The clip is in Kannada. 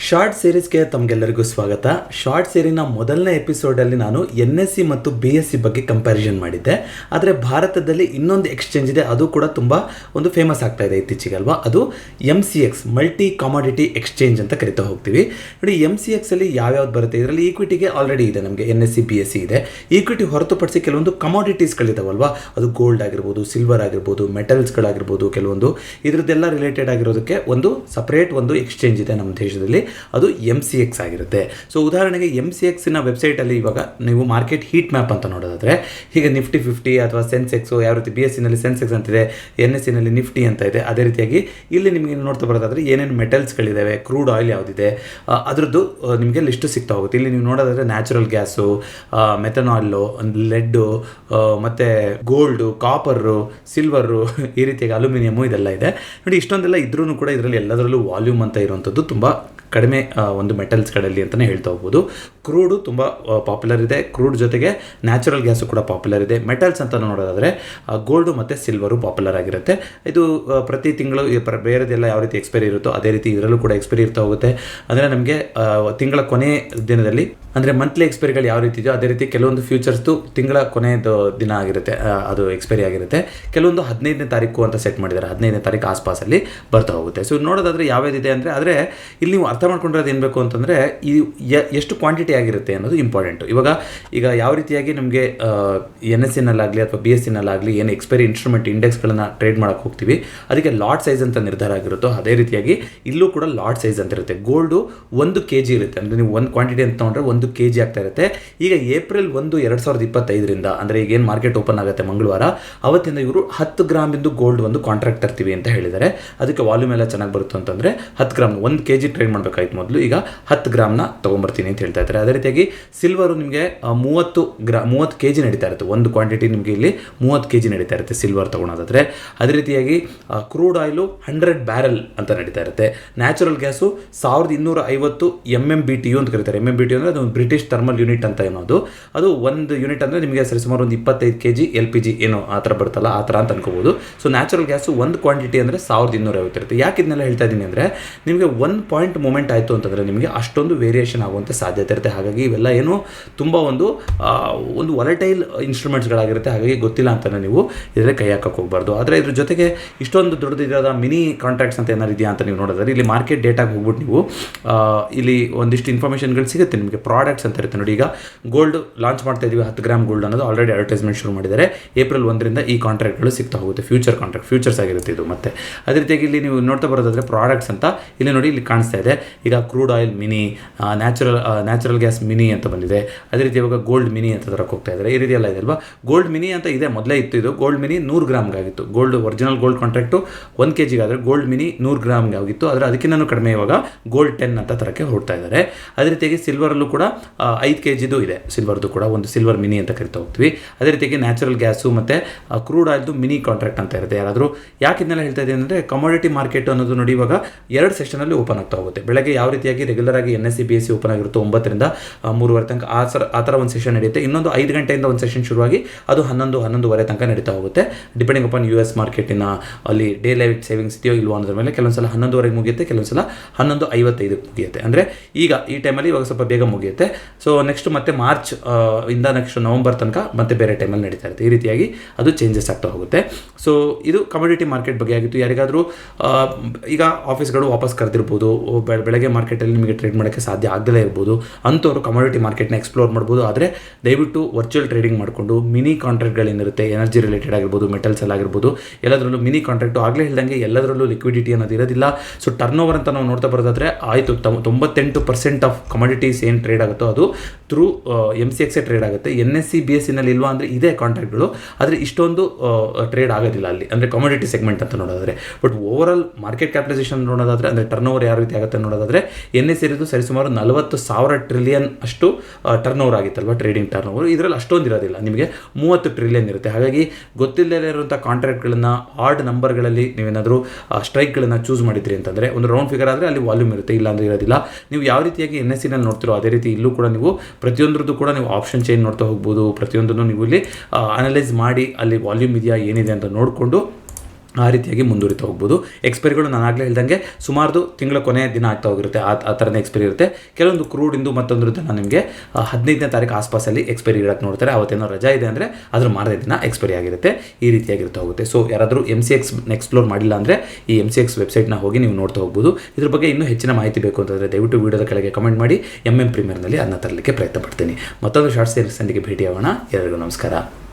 ಶಾರ್ಟ್ ಸೀರೀಸ್ಗೆ ತಮಗೆಲ್ಲರಿಗೂ ಸ್ವಾಗತ. ಶಾರ್ಟ್ ಸೀರೀಸ್ನ ಮೊದಲನೇ ಎಪಿಸೋಡಲ್ಲಿ ನಾನು NSE ಮತ್ತು BSE ಬಗ್ಗೆ ಕಂಪ್ಯಾರಿಸನ್ ಮಾಡಿದ್ದೆ. ಆದರೆ ಭಾರತದಲ್ಲಿ ಇನ್ನೊಂದು ಎಕ್ಸ್ಚೇಂಜ್ ಇದೆ, ಅದು ಕೂಡ ತುಂಬ ಒಂದು ಫೇಮಸ್ ಆಗ್ತಾ ಇದೆ ಇತ್ತೀಚೆಗೆ ಅಲ್ವಾ. ಅದು MCX ಮಲ್ಟಿ ಕಮಾಡಿಟಿ ಎಕ್ಸ್ಚೇಂಜ್ ಅಂತ ಕರಿತಾ ಹೋಗ್ತೀವಿ. ನೋಡಿ, MCX ಅಲ್ಲಿ ಯಾವ್ಯಾವ್ದು ಬರುತ್ತೆ, ಇದರಲ್ಲಿ ಈಕ್ವಿಟಿಗೆ ಆಲ್ರೆಡಿ ಇದೆ, ನಮಗೆ NSE BSE ಇದೆ. ಈಕ್ವಿಟಿ ಹೊರತುಪಡಿಸಿ ಕೆಲವೊಂದು ಕಮಾಡಿಟೀಸ್ಗಳಿದಾವಲ್ವಾ, ಅದು ಗೋಲ್ಡ್ ಆಗಿರ್ಬೋದು, ಸಿಲ್ವರ್ ಆಗಿರ್ಬೋದು, ಮೆಟಲ್ಸ್ಗಳಾಗಿರ್ಬೋದು, ಕೆಲವೊಂದು ಇದ್ರದ್ದೆಲ್ಲ ರಿಲೇಟೆಡ್ ಆಗಿರೋದಕ್ಕೆ ಒಂದು ಸಪ್ರೇಟ್ ಒಂದು ಎಕ್ಸ್ಚೇಂಜ್ ಇದೆ ನಮ್ಮ ದೇಶದಲ್ಲಿ, ಅದು MCX ಆಗಿರುತ್ತೆ. ಸೊ ಉದಾಹರಣೆಗೆ MCXನ ವೆಬ್ಸೈಟಲ್ಲಿ ಇವಾಗ ನೀವು ಮಾರ್ಕೆಟ್ ಹೀಟ್ ಮ್ಯಾಪ್ ಅಂತ ನೋಡೋದಾದರೆ, ಹೀಗೆ ನಿಫ್ಟಿ 50 ಅಥವಾ ಸೆನ್ಸೆಕ್ಸು ಯಾವ ರೀತಿ BSEನಲ್ಲಿ ಸೆನ್ಸೆಕ್ಸ್ ಅಂತಿದೆ, NSEನಲ್ಲಿ ನಿಫ್ಟಿ ಅಂತ ಇದೆ, ಅದೇ ರೀತಿಯಾಗಿ ಇಲ್ಲಿ ನಿಮಗೆ ನೋಡ್ತಾ ಬರೋದಾದರೆ ಏನೇನು ಮೆಟಲ್ಸ್ಗಳಿದ್ದಾವೆ, ಕ್ರೂಡ್ ಆಯಿಲ್ ಯಾವುದಿದೆ ಅದರದ್ದು ನಿಮಗೆ ಲಿಸ್ಟು ಸಿಗ್ತಾ ಹೋಗುತ್ತೆ. ಇಲ್ಲಿ ನೀವು ನೋಡೋದಾದರೆ ನ್ಯಾಚುರಲ್ ಗ್ಯಾಸು, ಮೆಥನಾಲು, ಲೆಡ್ಡು, ಮತ್ತು ಗೋಲ್ಡು, ಕಾಪರು, ಸಿಲ್ವರು, ಈ ರೀತಿಯಾಗಿ ಅಲ್ಯೂಮಿನಿಯಮು ಇದೆಲ್ಲ ಇದೆ. ನೋಡಿ, ಇಷ್ಟೊಂದೆಲ್ಲ ಇದ್ರೂ ಕೂಡ ಇದರಲ್ಲಿ ಎಲ್ಲದರಲ್ಲೂ ವಾಲ್ಯೂಮ್ ಅಂತ ಇರುವಂಥದ್ದು ತುಂಬ ಕಡಿಮೆ ಒಂದು ಮೆಟಲ್ಸ್ಗಳಲ್ಲಿ ಅಂತಲೇ ಹೇಳ್ತಾ ಹೋಗ್ಬೋದು. ಕ್ರೂಡು ತುಂಬ ಪಾಪ್ಯುಲರ್ ಇದೆ, ಕ್ರೂಡ್ ಜೊತೆಗೆ ನ್ಯಾಚುರಲ್ ಗ್ಯಾಸು ಕೂಡ ಪಾಪ್ಯುಲರ್ ಇದೆ. ಮೆಟಲ್ಸ್ ಅಂತ ನೋಡೋದಾದರೆ ಗೋಲ್ಡು ಮತ್ತು ಸಿಲ್ವರು ಪಾಪ್ಯುಲರ್ ಆಗಿರುತ್ತೆ. ಇದು ಪ್ರತಿ ತಿಂಗಳು ಬೇರೆದೆಲ್ಲ ಯಾವ ರೀತಿ ಎಕ್ಸ್ಪೈರಿ ಇರುತ್ತೋ ಅದೇ ರೀತಿ ಇದರಲ್ಲೂ ಕೂಡ ಎಕ್ಸ್ಪೈರಿ ಇರ್ತಾ ಹೋಗುತ್ತೆ. ಅಂದರೆ ನಮಗೆ ತಿಂಗಳ ಕೊನೆ ದಿನದಲ್ಲಿ, ಅಂದರೆ ಮಂತ್ಲಿ ಎಕ್ಸ್ಪೈರಿಗಳು ಯಾವ ರೀತಿ ಇದೆಯೋ ಅದೇ ರೀತಿ ಕೆಲವೊಂದು ಫ್ಯೂಚರ್ಸ್ದು ತಿಂಗಳ ಕೊನೆಯದು ದಿನ ಆಗಿರುತ್ತೆ, ಅದು ಎಕ್ಸ್ಪೈರಿ ಆಗಿರುತ್ತೆ. ಕೆಲವೊಂದು 15ನೇ ತಾರೀಕು ಅಂತ ಸೆಟ್ ಮಾಡಿದ್ದಾರೆ, 15ನೇ ತಾರೀಕು ಆಸ್ಪಾಸಲ್ಲಿ ಬರ್ತಾ ಹೋಗುತ್ತೆ. ಸೊ ನೋಡೋದಾದರೆ ಯಾವ್ಯಾವ್ದಿದೆ ಅಂದರೆ, ಆದರೆ ಇಲ್ಲಿ ನೀವು ಅರ್ಥ ಮಾಡ್ಕೊಂಡಿರೋದು ಏನು ಬೇಕು ಅಂತಂದರೆ, ಈ ಎಷ್ಟು ಕ್ವಾಂಟಿಟಿ ಆಗಿರುತ್ತೆ ಅನ್ನೋದು ಇಂಪಾರ್ಟೆಂಟು. ಈಗ ಯಾವ ರೀತಿಯಾಗಿ ನಮಗೆ NSEನಲ್ಲಾಗಲಿ ಅಥವಾ BSEನಲ್ಲಾಗಲಿ ಏನು ಎಕ್ಸ್ಪೈರಿ ಇನ್ಸ್ಟ್ರೂಮೆಂಟ್ ಇಂಡೆಕ್ಸ್ಗಳನ್ನು ಟ್ರೇಡ್ ಮಾಡೋಕ್ಕೆ ಹೋಗ್ತೀವಿ, ಅದಕ್ಕೆ ಲಾಟ್ ಸೈಜ್ ಅಂತ ನಿರ್ಧಾರ ಆಗಿರುತ್ತೋ ಅದೇ ರೀತಿಯಾಗಿ ಇಲ್ಲೂ ಕೂಡ ಲಾಟ್ ಸೈಜ್ ಅಂತ ಇರುತ್ತೆ. ಗೋಲ್ಡು 1 kg ಇರುತ್ತೆ, ಅಂದರೆ ನೀವು 1 ಕ್ವಾಂಟಿಟಿ ಅಂತ ತೊಗೊಂಡ್ರೆ 1 kg ಆಗ್ತಾ ಇರುತ್ತೆ. ಈಗ ಏಪ್ರಿಲ್ 1, 2025ರಿಂದ, ಅಂದರೆ ಈಗ ಏನು ಮಾರ್ಕೆಟ್ ಓಪನ್ ಆಗುತ್ತೆ ಮಂಗಳವಾರ, ಅವತ್ತಿಂದ ಇವರು 10 ಗ್ರಾಮಿಂದು ಗೋಲ್ಡ್ ಒಂದು ಕಾಂಟ್ರಾಕ್ಟ್ ತರ್ತೀವಿ ಅಂತ ಹೇಳಿದ್ದಾರೆ. ಅದಕ್ಕೆ ವಾಲ್ಯೂಮ್ ಎಲ್ಲ ಚೆನ್ನಾಗಿ ಬರುತ್ತೆ ಅಂತಂದರೆ 10 ಗ್ರಾಮ್ 1 kg ಟ್ರೇಡ್ ಮಾಡಬೇಕಾಯ್ತು ಮೊದಲು, ಈಗ 10 ಗ್ರಾಮ್ನ ತೊಗೊಂಬರ್ತೀನಿ ಅಂತ ಹೇಳ್ತಾ ಇದ್ದಾರೆ. ಅದೇ ರೀತಿಯಾಗಿ ಸಿಲ್ವರು ನಿಮಗೆ 30 kg ನಡೀತಾ ಇರುತ್ತೆ, ಒಂದು ಕ್ವಾಂಟಿಟಿ ನಿಮಗೆ ಇಲ್ಲಿ 30 kg ನಡೀತಾ ಇರುತ್ತೆ ಸಿಲ್ವರ್ ತೊಗೊಳೋದಾದರೆ. ಅದೇ ರೀತಿಯಾಗಿ ಕ್ರೂಡ್ ಆಯಿಲು 100 ಬ್ಯಾರಲ್ ಅಂತ ನಡೀತಾ ಇರುತ್ತೆ. ನ್ಯಾಚುರಲ್ ಗ್ಯಾಸು 1250 MMBTU ಅಂತ ಕರೀತಾರೆ. MMBTU ಅಂದರೆ ಅದು ಬ್ರಿಟಿಷ್ ಥರ್ಮಲ್ ಯೂನಿಟ್ ಅಂತ ಏನೋದು, ಅದು ಒಂದು ಯೂನಿಟ್ ಅಂದರೆ ನಿಮಗೆ ಸರಿಸುಮಾರು ಒಂದು 25 kg LPG ಏನೋ ಆ ಥರ ಬರ್ತಲ್ಲ, ಆ ಥರ ಅಂತ ಅನ್ಕೋಬೋದು. ಸೊ ನ್ಯಾಚುರಲ್ ಗ್ಯಾಸು ಒಂದು ಕ್ವಾಂಟಿಟಿ ಅಂದರೆ 1250 ಇರುತ್ತೆ. ಯಾಕೆ ಇದನ್ನೆಲ್ಲ ಹೇಳ್ತಾ ಇದ್ದೀನಿ ಅಂದರೆ, ನಿಮಗೆ 1 ಪಾಯಿಂಟ್ ಮೂಮೆಂಟ್ ಆಯಿತು ಅಂತಂದರೆ ನಿಮಗೆ ಅಷ್ಟೊಂದು ವೇರಿಯೇಷನ್ ಆಗುವಂಥ ಸಾಧ್ಯತೆ ಇರುತ್ತೆ. ಹಾಗಾಗಿ ಇವೆಲ್ಲ ಏನು ತುಂಬ ಒಂದು ವಾಲಟೈಲ್ ಇನ್ಸ್ಟ್ರೂಮೆಂಟ್ಸ್ಗಳಾಗಿರುತ್ತೆ. ಹಾಗಾಗಿ ಗೊತ್ತಿಲ್ಲ ಅಂತಲೇ ನೀವು ಇದರಲ್ಲಿ ಕೈ ಹಾಕಕ್ಕೆ ಹೋಗಬಾರ್ದು. ಆದರೆ ಇದ್ರ ಜೊತೆಗೆ ಇಷ್ಟೊಂದು ದೊಡ್ಡದಿರೋದ ಮಿನಿ ಕಾಂಟ್ರಾಕ್ಟ್ಸ್ ಅಂತ ಏನಾರು ಇದೆಯಾ ಅಂತ ನೀವು ನೋಡಿದ್ರೆ, ಇಲ್ಲಿ ಮಾರ್ಕೆಟ್ ಡೇಟಾಗೆ ಹೋಗ್ಬಿಟ್ಟು ನೀವು ಇಲ್ಲಿ ಒಂದಿಷ್ಟು ಇನ್ಫಾರ್ಮೇಷನ್ಗಳು ಸಿಗುತ್ತೆ ನಿಮಗೆ. ಪ್ರಾಡಕ್ಟ್ಸ್ ಅಂತ ಇರುತ್ತೆ ನೋಡಿ, ಈಗ ಗೋಲ್ಡ್ ಲಾಂಚ್ ಮಾಡ್ತಾ ಇದ್ದೀವಿ 10 ಗ್ರಾಮ್ ಗೋಲ್ಡ್ ಅನ್ನೋದು ಆಲ್ರೆಡಿ ಅಡ್ವರ್ಟೈಸ್ಮೆಂಟ್ ಶುರು ಮಾಡಿದ್ದಾರೆ. ಏಪ್ರಿಲ್ 1ರಿಂದ ಈ ಕಾಂಟ್ರಾಕ್ಟ್ಗಳು ಸಿಗ್ತಾ ಹೋಗುತ್ತೆ, ಫ್ಯೂಚರ್ಸ್ ಆಗಿರುತ್ತೆ ಇದು. ಮತ್ತು ಅದೇ ರೀತಿಯಾಗಿ ಇಲ್ಲಿ ನೀವು ನೋಡ್ತಾ ಬರೋದಾದರೆ ಪ್ರಾಡಕ್ಟ್ಸ್ ಅಂತ ಇಲ್ಲಿ ನೋಡಿ, ಇಲ್ಲಿ ಕಾಣಿಸ್ತಾ ಇದೆ. ಈಗ crude oil mini, natural gas mini ಅಂತ ಬಂದಿದೆ. ಅದೇ ರೀತಿ ಇವಾಗ ಗೋಲ್ಡ್ ಮಿನಿ ಅಂತ ತರಕ್ಕೆ ಹೋಗ್ತಾ ಇದ್ದಾರೆ. ಈ ರೀತಿ ಎಲ್ಲ ಇದೆ ಅಲ್ವಾ. ಗೋಲ್ಡ್ ಮಿನಿ ಅಂತ ಇದೆ, ಮೊದಲೇ ಇತ್ತು ಇದು. ಗೋಲ್ಡ್ ಮಿನಿ 100 ಗ್ರಾಮ್ಗಾಗಿತ್ತು. Gold original gold contract 1 kg ಆದರೆ ಗೋಲ್ಡ್ ಮಿನಿ 100 ಗ್ರಾಮ್ಗೆ ಆಗಿತ್ತು. ಆದರೆ ಅದಕ್ಕಿಂತ ಕಡಿಮೆ ಇವಾಗ ಗೋಲ್ಡ್ 10 ಅಂತ ತರಕ್ಕೆ ಹೊರಡ್ತಾ ಇದ್ದಾರೆ. ಅದೇ ರೀತಿಯಾಗಿ ಸಿಲ್ವರಲ್ಲೂ ಕೂಡ 5 kgದು ಇದೆ, ಸಿಲ್ವರ್ದು ಕೂಡ ಒಂದು ಸಿಲ್ವರ್ ಮಿನಿ ಅಂತ ಕರಿತಾ ಹೋಗ್ತೀವಿ. ಅದೇ ರೀತಿಯಾಗಿ ನ್ಯಾಚುರಲ್ ಗ್ಯಾಸು ಮತ್ತು ಕ್ರೂಡ್ ಆಯಿಲ್ದು ಮಿನಿ ಕಾಂಟ್ರಾಕ್ಟ್ ಅಂತ ಇರುತ್ತೆ. ಯಾರಾದರೂ ಯಾಕೆ ಇದನ್ನೆಲ್ಲ ಹೇಳ್ತಾ ಇದ್ದೀನಿ ಅಂದರೆ, ಕಮೋಡಿಟಿ ಮಾರ್ಕೆಟ್ ಅನ್ನೋದು ನೋಡಿ ಇವಾಗ 2 ಸೆಷನಲ್ಲಿ ಓಪನ್ ಆಗ್ತಾ ಹೋಗುತ್ತೆ. ಬೆಳಗ್ಗೆ ಯಾವ ರೀತಿಯಾಗಿ ರೆಗ್ಯುಲರ್ ಆಗಿ NSE BSE ಓಪನ್ ಆಗಿರುತ್ತೆ 9ರಿಂದ 3:30 ತನಕ ಆ ಥರ ಒಂದು ಸೆಷನ್ ನಡೆಯುತ್ತೆ. ಇನ್ನೊಂದು 5 ಗಂಟೆಯಿಂದ ಒಂದು ಸೆಷನ್ ಶುರುವಾಗಿ ಅದು 11-11:30 ತನಕ ನಡೀತಾ ಹೋಗುತ್ತೆ. ಡಿಪೆಂಡಿಂಗ್ ಅಪಾನ್ US ಮಾರ್ಕೆಟಿನ ಅಲ್ಲಿ ಡೇ ಲೈಟ್ ಸೇವಿಂಗ್ಸ್ ಇದೆಯೋ ಇಲ್ವೋ ಅನ್ನೋದ್ರ ಮೇಲೆ. ಕೆಲವೊಂದ್ಸಲ 11:30 ಮುಗಿಯುತ್ತೆ, ಕೆಲವೊಂದ್ಸಲ 11:55 ಮುಗಿಯುತ್ತೆ. ಅಂದರೆ ಈಗ ಈ ಟೈಮಲ್ಲಿ ಇವಾಗ ಸ್ವಲ್ಪ ಬೇಗ ಮುಗಿಯುತ್ತೆ. ಸೊ ನೆಕ್ಸ್ಟ್ ಮತ್ತೆ ಮಾರ್ಚ್ ಇಂದ ನೆಕ್ಸ್ಟ್ ನವಂಬರ್ ತನಕ ಮತ್ತೆ ಬೇರೆ ಟೈಮಲ್ಲಿ ನಡೀತಾ ಇರುತ್ತೆ. ಈ ರೀತಿಯಾಗಿ ಅದು ಚೇಂಜಸ್ ಆಗ್ತಾ ಹೋಗುತ್ತೆ. ಸೊ ಇದು ಕಮೋಡಿಟಿ ಮಾರ್ಕೆಟ್ ಬಗ್ಗೆ ಆಗಿತ್ತು. ಯಾರಿಗಾದರೂ ಈಗ ಆಫೀಸ್ಗಳು ವಾಪಸ್ ಕರೆದಿರ್ಬೋದು, ಬೆಳಗ್ಗೆ ಮಾರ್ಕೆಟಲ್ಲಿ ನಿಮಗೆ ಟ್ರೇಡ್ ಮಾಡೋಕ್ಕೆ ಸಾಧ್ಯ ಆಗದಲ್ಲೇ ಇರ್ಬೋದು, ಅಂಥವ್ರು ಕಮೋಡಿಟಿ ಮಾರ್ಕೆಟ್ನ ಎಕ್ಸ್ಪ್ಲೋರ್ ಮಾಡ್ಬೋದು. ಆದರೆ ದಯವಿಟ್ಟು ವರ್ಚುವಲ್ ಟ್ರೇಡಿಂಗ್ ಮಾಡಿಕೊಂಡು ಮಿನಿ ಕಾಂಟ್ರಾಕ್ಟ್ಗಳೇನಿರುತ್ತೆ, ಎನರ್ಜಿ ರಿಲೇಟೆಡ್ ಆಗಿರ್ಬೋದು, ಮೆಟಲ್ಸ್ ಎಲ್ಲ ಆಗಿರ್ಬೋದು, ಎಲ್ಲದರಲ್ಲೂ ಮಿನಿ ಕಾಂಟ್ರಾಕ್ಟು ಆಗಲೇ ಹೇಳ್ದಂಗೆ ಎಲ್ಲದರಲ್ಲೂ ಲಿಕ್ವಿಡಿಟಿ ಅನ್ನೋದು ಇರೋದಿಲ್ಲ. ಸೊ ಟರ್ನ್ ಓವರ್ ಅಂತ ನಾವು ನೋಡ್ತಾ ಬರೋದಾದರೆ ಆಯಿತು, 98% ಆಫ್ ಕಮೋಡಿಟೀಸ್ ಏನು ಟ್ರೇಡ್ ಆಗುತ್ತೋ ಅದು ಥ್ರೂ MCX ಟ್ರೇಡ್ ಆಗುತ್ತೆ. NSE BSEನಲ್ಲಿ ಇಲ್ವಾ ಅಂದರೆ ಇದೆ ಕಾಂಟ್ರಾಕ್ಟ್ಗಳು, ಆದರೆ ಇಷ್ಟೊಂದು ಟ್ರೇಡ್ ಆಗೋದಿಲ್ಲ ಅಲ್ಲಿ, ಅಂದರೆ ಕಮೋಡಿಟಿ ಸೆಗ್ಮೆಂಟ್ ಅಂತ ನೋಡೋದಾದರೆ. ಬಟ್ ಓವರಾಲ್ ಮಾರ್ಕೆಟ್ ಕ್ಯಾಪಿಟಲೈಸೇಷನ್ ನೋಡೋದಾದರೆ, ಅಂದರೆ ಟರ್ನ್ ಓವರ್ ಯಾವ ರೀತಿ ಆಗುತ್ತೆ ನೋಡೋದಾದರೆ, NSE ಇರೋದು ಸರಿಸುಮಾರು 40,000 ಟ್ರಿಲಿಯನ್ ಅಷ್ಟು ಟರ್ನ್ ಓವರ್ ಆಗಿತ್ತಲ್ವ, ಟ್ರೇಡಿಂಗ್ ಟರ್ನ್ ಓವರ್. ಇದರಲ್ಲಿ ಅಷ್ಟೊಂದು ಇರೋದಿಲ್ಲ, ನಿಮಗೆ 30 ಟ್ರಿಲಿಯನ್ ಇರುತ್ತೆ. ಹಾಗಾಗಿ ಗೊತ್ತಿಲ್ಲದೇ ಇರುವಂಥ ಕಾಂಟ್ರಾಕ್ಟ್ಗಳನ್ನು ಆಡ್ ನಂಬರ್ಗಳಲ್ಲಿ ನೀವೇನಾದರೂ ಸ್ಟ್ರೈಕ್ಗಳನ್ನು ಚೂಸ್ ಮಾಡಿದ್ರಿ ಅಂತಂದರೆ, ಒಂದು ರೌಂಡ್ ಫಿಗರ್ ಆದರೆ ಅಲ್ಲಿ ವಾಲ್ಯೂಮ್ ಇರುತ್ತೆ, ಇಲ್ಲ ಅಂದರೆ ಇರೋದಿಲ್ಲ. ನೀವು ಯಾವ ರೀತಿಯಾಗಿ NSEನಲ್ಲಿ ನೋಡ್ತಿರೋ ಅದೇ ರೀತಿ ಇಲ್ಲೂ ಕೂಡ ನೀವು ಪ್ರತಿಯೊಂದ್ರದ್ದು ಕೂಡ ನೀವು ಆಪ್ಷನ್ ಚೇಂಜ್ ನೋಡ್ತಾ ಹೋಗ್ಬೋದು. ಪ್ರತಿಯೊಂದನ್ನು ನೀವು ಇಲ್ಲಿ ಅನಲೈಸ್ ಮಾಡಿ ಅಲ್ಲಿ ವಾಲ್ಯೂಮ್ ಇದೆಯಾ ಏನಿದೆ ಅಂತ ನೋಡಿಕೊಂಡು ಆ ರೀತಿಯಾಗಿ ಮುಂದುವರಿತಾ ಹೋಗ್ಬೋದು. ಎಕ್ಸ್ಪೈರಿಗಳು ನಾನು ಆಗಲೇ ಹೇಳ್ದಂಗೆ ಸುಮಾರು ತಿಂಗಳ ಕೊನೆಯ ದಿನ ಆಗ್ತಾ ಹೋಗಿರುತ್ತೆ, ಆ ಥರನೇ ಎಕ್ಸ್ಪೈರಿ ಇರುತ್ತೆ. ಕೆಲವೊಂದು ಕ್ರೂಡಿಂದು ಮತ್ತೊಂದು ದಿನ ನಿಮಗೆ 15ನೇ ತಾರೀಕು ಆಸ್ಪಾಸಲ್ಲಿ ಎಕ್ಸ್ಪೈರಿ ಇಡಕ್ಕೆ ನೋಡ್ತಾರೆ. ಅವತ್ತೇನೋ ರಜಾ ಇದೆ ಅಂದರೆ ಅದ್ರ ಮಾರನೇ ದಿನ ಎಕ್ಸ್ಪೈರಿ ಆಗಿರುತ್ತೆ. ಈ ರೀತಿಯಾಗಿರ್ತಾ ಹೋಗುತ್ತೆ. ಸೊ ಯಾರಾದರೂ MCX ಎಕ್ಸ್ಪ್ಲೋರ್ ಮಾಡಿಲ್ಲ ಅಂದರೆ ಈ MCX ವೆಬ್ಸೈಟ್ನ ಹೋಗಿ ನೀವು ನೋಡ್ತಾ ಹೋಗ್ಬೋದು. ಇದ್ರ ಬಗ್ಗೆ ಇನ್ನೂ ಹೆಚ್ಚಿನ ಮಾಹಿತಿ ಬೇಕು ಅಂತಂದರೆ ದಯವಿಟ್ಟು ವೀಡಿಯೋದ ಕೆಳಗೆ ಕಮೆಂಟ್ ಮಾಡಿ. MM ಪ್ರೀಮಿಯರ್ನಲ್ಲಿ ಅದನ್ನ ತರಲಿಕ್ಕೆ ಪ್ರಯತ್ನ ಪಡ್ತೀನಿ. ಮತ್ತೊಂದು ಶಾರ್ಟ್ ಸೇಲ್ಸ್ನೊಂದಿಗೆ ಭೇಟಿಯಾಗೋಣ. ಎಲ್ಲರಿಗೂ ನಮಸ್ಕಾರ.